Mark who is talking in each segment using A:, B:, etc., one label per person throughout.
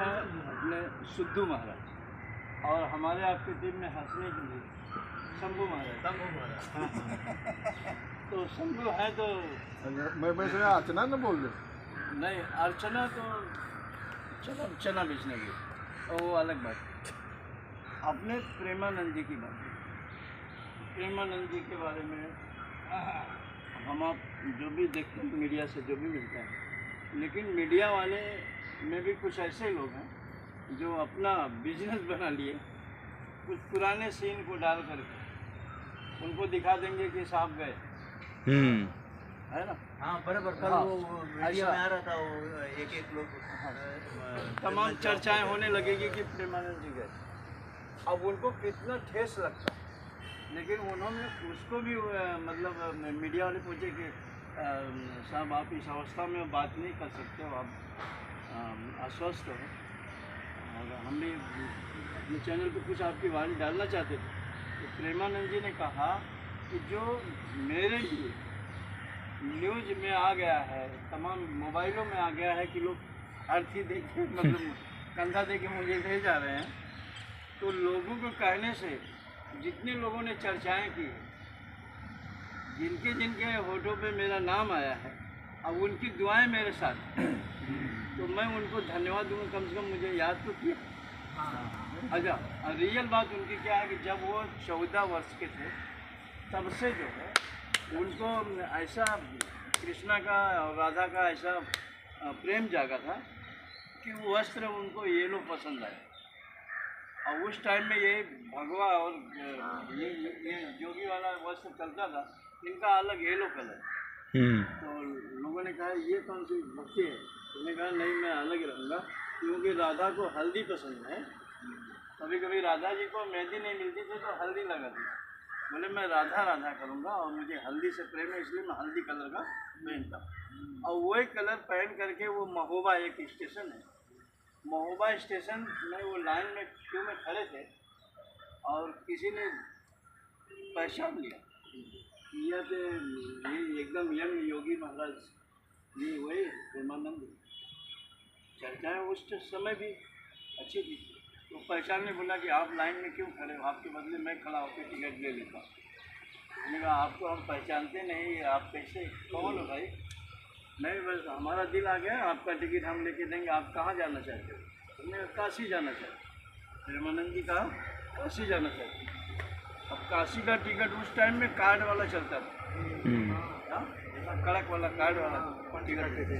A: है अपने सिद्धू महाराज और हमारे आपकी टीम में हंसने के लिए शंभू महाराज। तो शंभू है तो
B: मैं सुना अर्चना न बोल रहे।
A: नहीं, अर्चना तो चलो चना बेचने की और वो अलग बात। अपने प्रेमानंद जी की बात, प्रेमानंद जी के बारे में हम आप जो भी देखते हैं मीडिया से जो भी मिलता है, लेकिन मीडिया वाले में भी कुछ ऐसे लोग हैं जो अपना बिजनेस बना लिए, कुछ पुराने सीन को डाल करके उनको दिखा देंगे कि साहब गए, है ना।
C: हाँ बराबर। कल
A: हाँ,
C: वो मीडिया में आ रहा था, वो एक लोग
A: तमाम चर्चाएं होने लगेगी कि प्रेमानंद जी गए। अब उनको कितना ठेस लगता है, लेकिन उन्होंने उसको भी मतलब मीडिया वाले पूछे कि साहब आप इस अवस्था में बात नहीं कर सकते हो, आप अस्वस्थ हो, और हम भी अपने चैनल पे कुछ आपकी वाणी डालना चाहते थे। तो प्रेमानंद जी ने कहा कि जो मेरे लिए न्यूज़ में आ गया है, तमाम मोबाइलों में आ गया है कि लोग अर्थी देखे मतलब कंधा दे के मुझे ले जा रहे हैं, तो लोगों को कहने से जितने लोगों ने चर्चाएं की, जिनके जिनके होठों पे मेरा नाम आया है, अब उनकी दुआएं मेरे साथ, तो मैं उनको धन्यवाद दूँगा, कम से कम मुझे याद तो किया। अच्छा, रियल बात उनकी क्या है कि जब वो 14 वर्ष के थे तब से जो है उनको ऐसा कृष्णा का और राधा का ऐसा प्रेम जागा था कि वो वस्त्र उनको येलो पसंद आया। और उस टाइम में ये भगवा और ये जोगी वाला वस्त्र चलता था, इनका अलग येलो कलर। तो लोगों ने कहा ये कौन सी भक्ति है, उन्होंने कहा नहीं मैं अलग रहूँगा, क्योंकि राधा को हल्दी पसंद है। कभी कभी राधा जी को मेहंदी नहीं मिलती थी तो हल्दी लगाती, बोले मैं राधा राधा करूँगा और मुझे हल्दी से प्रेम है, इसलिए मैं हल्दी कलर का पहनता हूँ। और वही कलर पहन करके वो महोबा एक स्टेशन है, महोबा स्टेशन में वो लाइन में क्यों में खड़े थे और किसी ने पहचान लिया ये थे, ये एकदम यंग योगी महाराज, ये वही प्रेमानंद। चर्चाएँ उस समय भी अच्छी थी, तो पहचानने बोला कि आप लाइन में क्यों खड़े हो, आपके बदले मैं खड़ा होकर टिकट ले लेता हूँ। मैंने कहा आपको हम पहचानते नहीं, आप कैसे कौन हो भाई। नहीं बस हमारा दिल आ गया, आपका टिकट हम लेके देंगे, आप कहाँ जाना चाहते हो। हमने काशी जाना चाहते, प्रेमानंद जी कहा काशी जाना चाहते। अब काशी का टिकट उस टाइम में कार्ड वाला चलता था, कड़क वाला कार्ड वाला टिकट थे।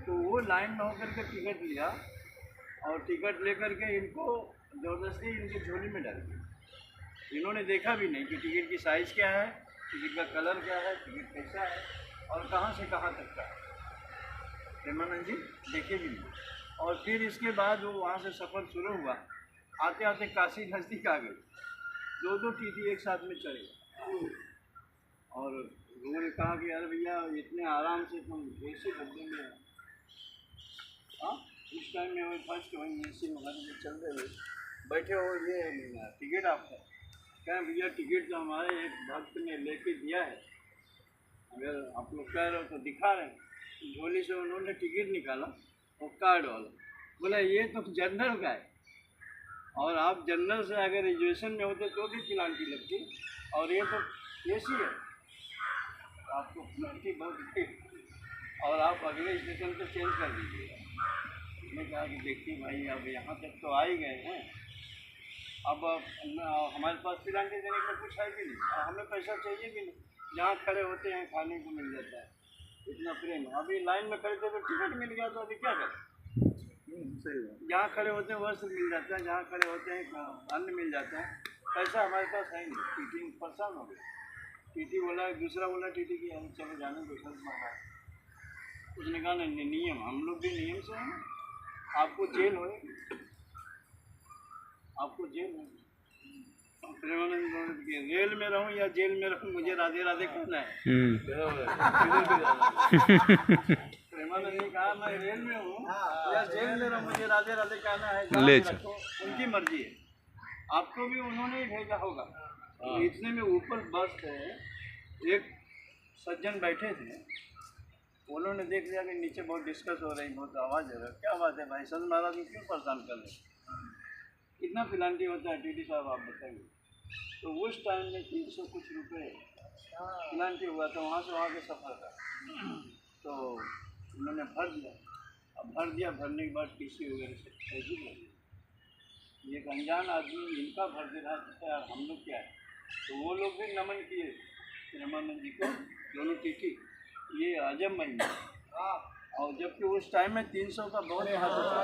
A: तो वो लाइन में होकर के टिकट लिया और टिकट लेकर के इनको ज़बरदस्ती इनकी झोली में डाल दिया। इन्होंने देखा भी नहीं कि टिकट की साइज़ क्या है, टिकट का कलर क्या है, टिकट कैसा है और कहाँ से कहाँ तक का है। प्रेमानंद जी देखे भी नहीं। और फिर इसके बाद वो वहाँ से सफ़र शुरू हुआ, आते आते काशी नज़दीक आ गए, दो टीटी एक साथ में चढ़े और लोगों ने कहा कि अरे भैया इतने आराम से तुम ऐसे डब्बे में, हाँ उस टाइम में वही फर्स्ट वही ए सी में चल रहे बैठे हो, ये टिकट आपका। कहें भैया टिकट तो हमारे एक भक्त ने लेके दिया है, अगर आप लोग कह रहे हो तो दिखा रहे हैं। झोली से उन्होंने टिकट निकाला और कार्ड वाला, बोला ये तो जनरल का है, और आप जनरल से अगर रिजर्वेशन में होते तो भी प्लांटी लगती, और ये तो ए सी है, आपको प्लांटी बहुत, और आप अगले स्टेशन पे चेंज कर दीजिएगा। मैंने कहा कि देखिए भाई अब यहाँ तक तो आ ही गए हैं, अब हमारे पास प्लांटी देने का कुछ है भी नहीं, हमें पैसा चाहिए भी नहीं, जहाँ खड़े होते हैं खाने को मिल जाता है, इतना प्रेम। अभी लाइन में खड़े थे तो टिकट मिल गया, तो अभी क्या करें। जहाँ खड़े होते हैं वस्त्र मिल जाता है, जहाँ खड़े होते हैं अन्न मिल जाता है, पैसा हमारे पास है नहीं। टीटी परेशान हो गई, टीटी बोला, दूसरा बोला टीटी की हम चले जाने दो सर मांगा। उसने कहा नहीं नियम, हम लोग भी नियम से हैं, आपको जेल हो, आपको जेल हो। प्रेमानंद रेल में रहूं या जेल में रहूं, मुझे राधे राधे कहना है। प्रेमानंद ने कहा मैं रेल में हूँ या जेल में रहूं, मुझे राधे राधे कहना है। ले चलो, उनकी मर्जी है, आपको भी उन्होंने ही भेजा होगा। तो इतने में ऊपर बस है, एक सज्जन बैठे थे, उन्होंने देख लिया कि नीचे बहुत डिस्कस हो रही, बहुत आवाज़ हो रहा है, क्या बात है भाई संत महाराज को क्यों परेशान कर रहे? कितना पिलांटी होता है टीटी साहब आप बताइए? तो उस टाइम में 300 कुछ रुपये पिलांटी हुआ था, वहाँ से वहाँ के सफ़र का। तो उन्होंने भर दिया। अब भर दिया, भरने के बाद टीसी वगैरह से पैसे भर दिए। एक अनजान आदमी इनका भर दे रहा था, यार हम लोग क्या है? तो वो लोग भी नमन किए प्रेमानंद जी को, दोनों टीटी, ये अजब महीना। और जबकि उस टाइम में 300 का बहुत महत्व था।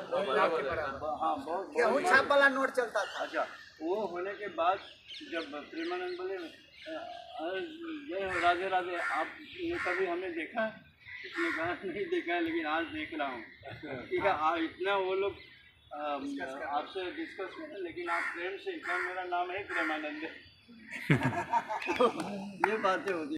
A: हाँ, बहुत
C: छाप वाला नोट चलता था।
A: अच्छा, वो होने के बाद जब प्रेमानंद बोले जय हो, राधे राधे, आपने कभी हमें देखा है? इसने कहा नहीं देखा है, लेकिन आज देख रहा हूँ। ठीक है, इतना वो लोग आपसे डिस्कस करें, लेकिन आप प्रेम से, इतना मेरा नाम है प्रेमानंद। ये बातें होती।